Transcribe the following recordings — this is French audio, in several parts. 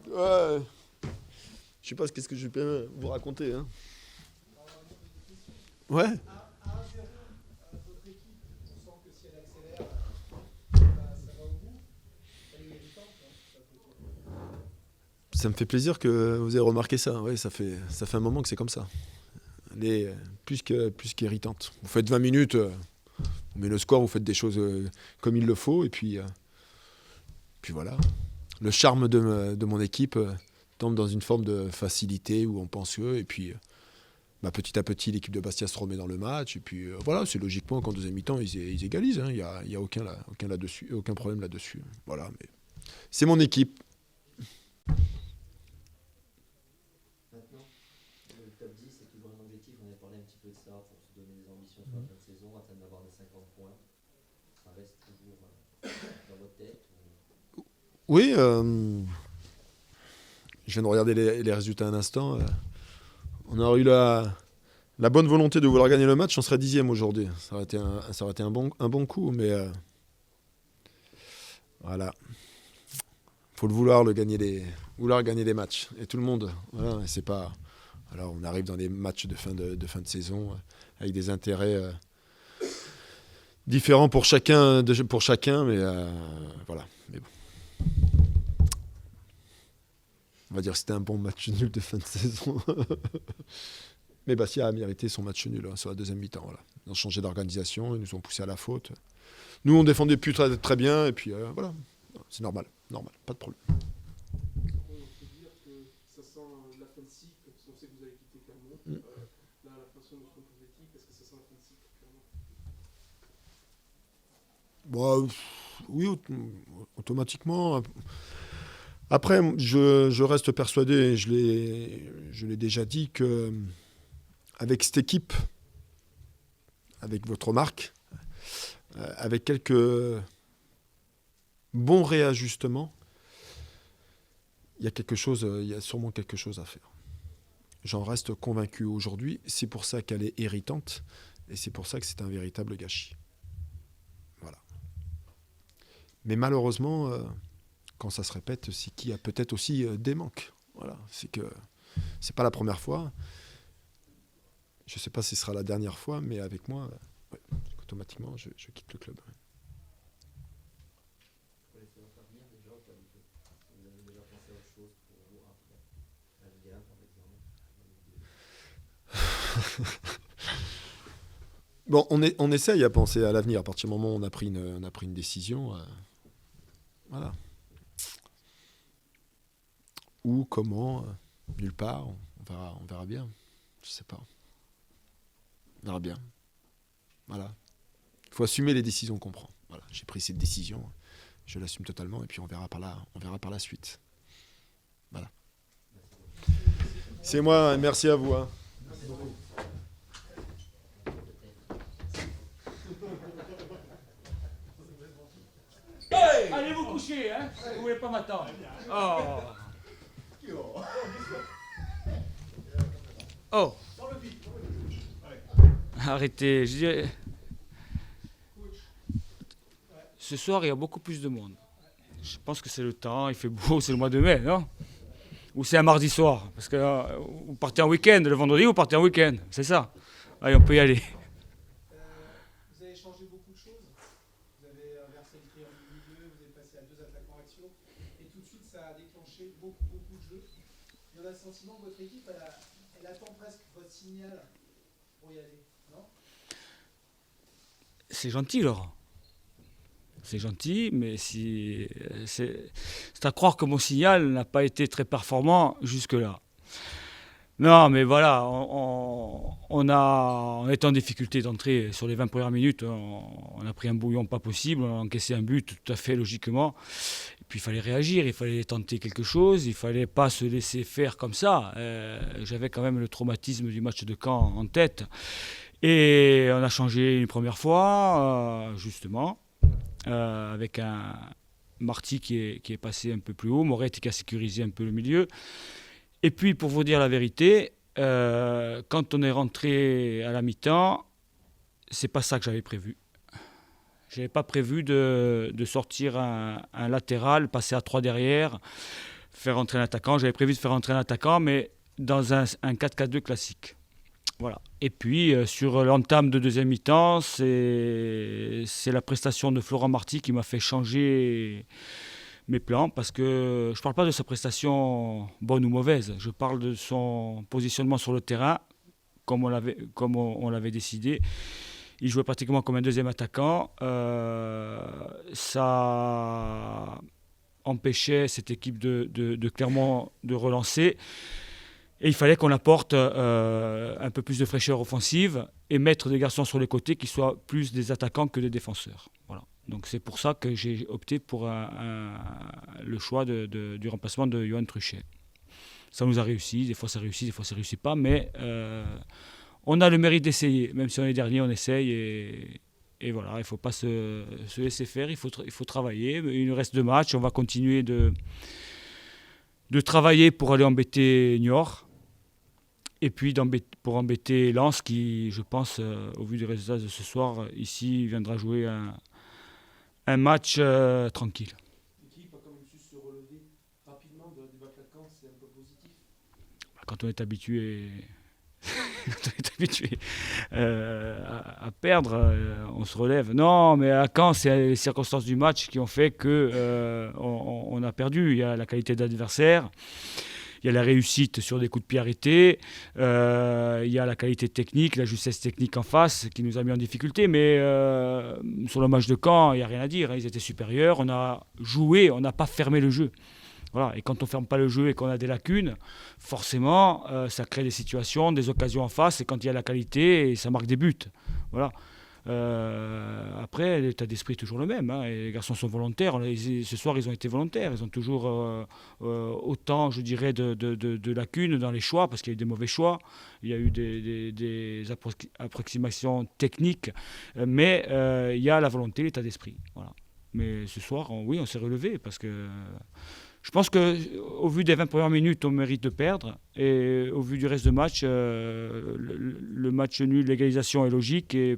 Ouais. Je sais pas qu'est-ce que je peux vous raconter. Hein. Ouais. Ça me fait plaisir que vous ayez remarqué ça. Ouais, ça fait un moment que c'est comme ça. Elle est plus qu'irritante. Vous faites 20 minutes, mais le score, vous faites des choses comme il le faut. Et puis voilà. Le charme de mon équipe tombe dans une forme de facilité où on pense que. Et puis petit à petit, l'équipe de Bastia se remet dans le match. Et puis voilà, c'est logiquement qu'en deuxième mi-temps, ils égalisent. Hein. Il y a aucun là-dessus, aucun problème là-dessus. Voilà. Mais c'est mon équipe. Maintenant, le top 10, c'est toujours un objectif. On avait parlé un petit peu de ça pour se donner des ambitions sur la fin de saison, atteindre d'avoir des 50 points. Ça reste toujours dans votre tête Oui, je viens de regarder les résultats un instant. On aurait eu la bonne volonté de vouloir gagner le match, on serait 10e aujourd'hui. Ça aurait été un bon coup, mais voilà. Faut le vouloir, vouloir gagner des matchs. Et tout le monde, voilà, c'est pas. Alors on arrive dans des matchs de fin de saison avec des intérêts différents pour chacun, mais voilà. Mais bon. On va dire que c'était un bon match nul de fin de saison. Mais Bastia a mérité son match nul sur la deuxième mi-temps. Voilà. Ils ont changé d'organisation, ils nous ont poussé à la faute. Nous, on défendait plus très, très bien, et puis voilà. C'est normal, pas de problème. On peut dire que ça sent la fin de cycle, parce qu'on sait que vous allez quitter Clermont. Là, la façon dont on compose l'équipe, est-ce que ça sent la fin de cycle, Clermont? Bon, oui, automatiquement. Après, je reste persuadé, je l'ai déjà dit, que avec cette équipe, avec votre marque, avec quelques bons réajustements, il y a sûrement quelque chose à faire. J'en reste convaincu aujourd'hui. C'est pour ça qu'elle est irritante et c'est pour ça que c'est un véritable gâchis. Voilà. Mais malheureusement, quand ça se répète, c'est qu'il y a peut-être aussi des manques. Voilà. C'est que c'est pas la première fois. Je ne sais pas si ce sera la dernière fois, mais avec moi, ouais, automatiquement, je quitte le club. Ouais. pour les saisons à venir déjà ou pas du tout? Vous avez déjà pensé à autre chose pour vous après la Ligue 1 par exemple? Bon, on essaye à penser à l'avenir. À partir du moment où on a pris une décision, voilà. Où, comment, nulle part, on verra bien. Je sais pas. On verra bien. Voilà. Il faut assumer les décisions qu'on prend. Voilà. J'ai pris cette décision, je l'assume totalement, et puis on verra par la suite. Voilà. C'est moi, merci à vous. Hein. Hey, allez vous coucher, hein? Vous voulez pas m'attendre? Oh. Oh. Arrêtez, je dirais. Ce soir, il y a beaucoup plus de monde. Je pense que c'est le temps, il fait beau, c'est le mois de mai, non? Ou c'est un mardi soir? Parce que vous partez en week-end, le vendredi, vous partez en week-end, c'est ça? Allez, on peut y aller. Vous avez changé beaucoup de choses. Vous avez inversé le triangle du milieu, vous êtes passé à 2 attaquants axiaux. Et tout de suite, ça a déclenché beaucoup de jeux. Et on a le sentiment que votre équipe, elle attend presque votre signal pour y aller, non? C'est gentil, Laurent. C'est gentil, mais c'est à croire que mon signal n'a pas été très performant jusque-là. Non, mais voilà, on est en difficulté d'entrée sur les 20 premières minutes. On a pris un bouillon pas possible, on a encaissé un but tout à fait logiquement. Et puis il fallait réagir, il fallait tenter quelque chose, il fallait pas se laisser faire comme ça. J'avais quand même le traumatisme du match de Caen en tête. Et on a changé une première fois, justement, avec un Marty qui est passé un peu plus haut, Moretti qui a sécurisé un peu le milieu. Et puis, pour vous dire la vérité, quand on est rentré à la mi-temps, c'est pas ça que j'avais prévu. Je n'avais pas prévu de sortir un latéral, passer à 3 derrière, faire entrer un attaquant. J'avais prévu de faire entrer un attaquant, mais dans un 4-4-2 classique. Voilà. Et puis, sur l'entame de deuxième mi-temps, c'est la prestation de Florent Marty qui m'a fait changer mes plans, parce que je ne parle pas de sa prestation bonne ou mauvaise, je parle de son positionnement sur le terrain, comme on l'avait décidé. Il jouait pratiquement comme un deuxième attaquant. Ça empêchait cette équipe de Clermont de relancer. Et il fallait qu'on apporte un peu plus de fraîcheur offensive et mettre des garçons sur les côtés qui soient plus des attaquants que des défenseurs. Voilà. Donc c'est pour ça que j'ai opté pour le choix du remplacement de Johan Truchet. Ça nous a réussi, des fois ça réussit, des fois ça ne réussit pas, mais on a le mérite d'essayer. Même si on est dernier, on essaye et voilà, il ne faut pas se laisser faire, il faut travailler. Il nous reste 2 matchs, on va continuer de travailler pour aller embêter Niort. Et puis pour embêter Lens qui, je pense, au vu des résultats de ce soir, ici, viendra jouer un match tranquille. L'équipe a quand même su se relever rapidement de battre la Caen, c'est un peu positif. Quand on est habitué, à perdre, on se relève. Non, mais à Caen, c'est les circonstances du match qui ont fait qu'on a perdu. Il y a la qualité d'adversaire. Il y a la réussite sur des coups de pied arrêtés, il y a la qualité technique, la justesse technique en face qui nous a mis en difficulté. Mais sur le match de Caen, il n'y a rien à dire. Ils étaient supérieurs, on a joué, on n'a pas fermé le jeu. Voilà. Et quand on ne ferme pas le jeu et qu'on a des lacunes, forcément, ça crée des situations, des occasions en face. Et quand il y a la qualité, ça marque des buts. Voilà. Après, l'état d'esprit est toujours le même. Hein, et les garçons sont volontaires. Ce soir, ils ont été volontaires. Ils ont toujours autant, je dirais, de lacunes dans les choix, parce qu'il y a eu des mauvais choix. Il y a eu des approximations techniques. Mais il y a la volonté, l'état d'esprit. Voilà. Mais ce soir, oui, on s'est relevé, parce que je pense qu'au vu des 20 premières minutes, on mérite de perdre. Et au vu du reste du match, le match nul, l'égalisation est logique. Et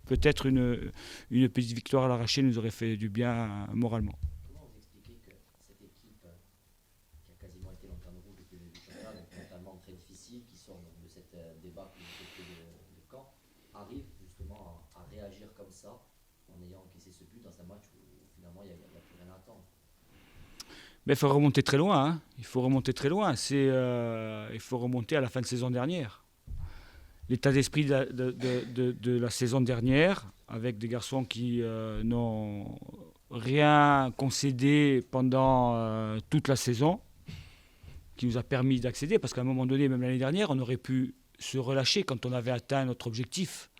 peut-être une petite victoire à l'arraché nous aurait fait du bien moralement. Comment vous expliquez que cette équipe, qui a quasiment été lanterne rouge depuis le début du championnat, donc mentalement très difficile, qui sort donc de cette débâcle de Caen, arrive justement à réagir comme ça, en ayant encaissé ce but dans un match où finalement il n'y a plus rien à attendre? Mais il faut remonter très loin. Hein. Il faut remonter très loin. Il faut remonter à la fin de saison dernière. L'état d'esprit de la saison dernière, avec des garçons qui n'ont rien concédé pendant toute la saison, qui nous a permis d'accéder, parce qu'à un moment donné, même l'année dernière, on aurait pu se relâcher quand on avait atteint notre objectif.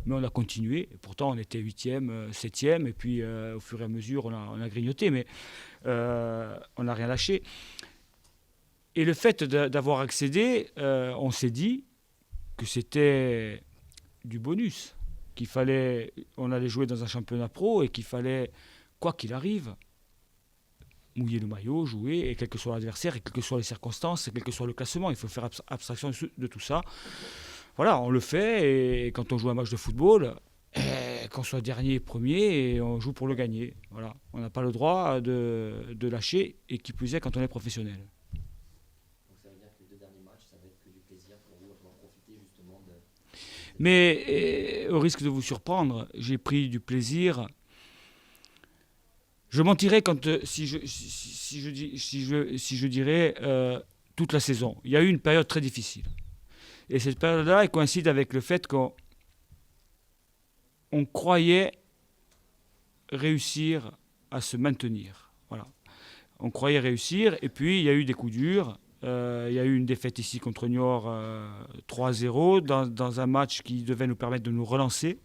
Mais on a continué, et pourtant on était 8e, 7e, et puis au fur et à mesure on a grignoté, mais on n'a rien lâché. Et le fait d'avoir accédé, on s'est dit que c'était du bonus, on allait jouer dans un championnat pro et qu'il fallait, quoi qu'il arrive, mouiller le maillot, jouer, et quel que soit l'adversaire, et quelles que soient les circonstances, et quel que soit le classement, il faut faire abstraction de tout ça. Voilà, on le fait, et quand on joue un match de football, qu'on soit dernier, premier, et on joue pour le gagner. Voilà. On n'a pas le droit de lâcher, et qui plus est quand on est professionnel. Mais au risque de vous surprendre, j'ai pris du plaisir. Je mentirais si je dirais toute la saison. Il y a eu une période très difficile. Et cette période-là, elle coïncide avec le fait qu'on croyait réussir à se maintenir. Voilà. On croyait réussir, et puis il y a eu des coups durs. Il y a eu une défaite ici contre Niort 3-0 dans un match qui devait nous permettre de nous relancer.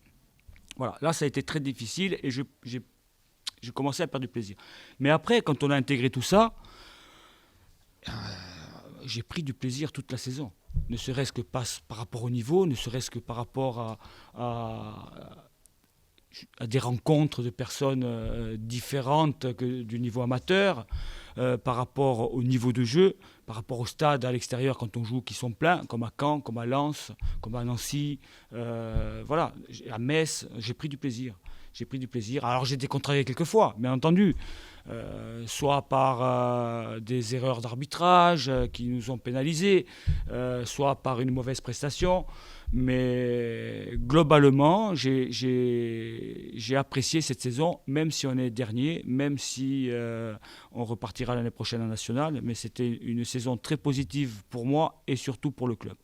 Voilà, là ça a été très difficile et j'ai commencé à perdre du plaisir. Mais après, quand on a intégré tout ça, j'ai pris du plaisir toute la saison. Ne serait-ce que par rapport au niveau, ne serait-ce que par rapport à des rencontres de personnes différentes que du niveau amateur, par rapport au niveau de jeu, par rapport au stade à l'extérieur quand on joue qui sont pleins, comme à Caen, comme à Lens, comme à Nancy, voilà, à Metz, j'ai pris du plaisir. J'ai pris du plaisir. Alors j'ai été contrarié quelques fois, bien entendu. Soit par des erreurs d'arbitrage qui nous ont pénalisés, soit par une mauvaise prestation. Mais globalement, j'ai apprécié cette saison, même si on est dernier, même si on repartira l'année prochaine en national. Mais c'était une saison très positive pour moi et surtout pour le club.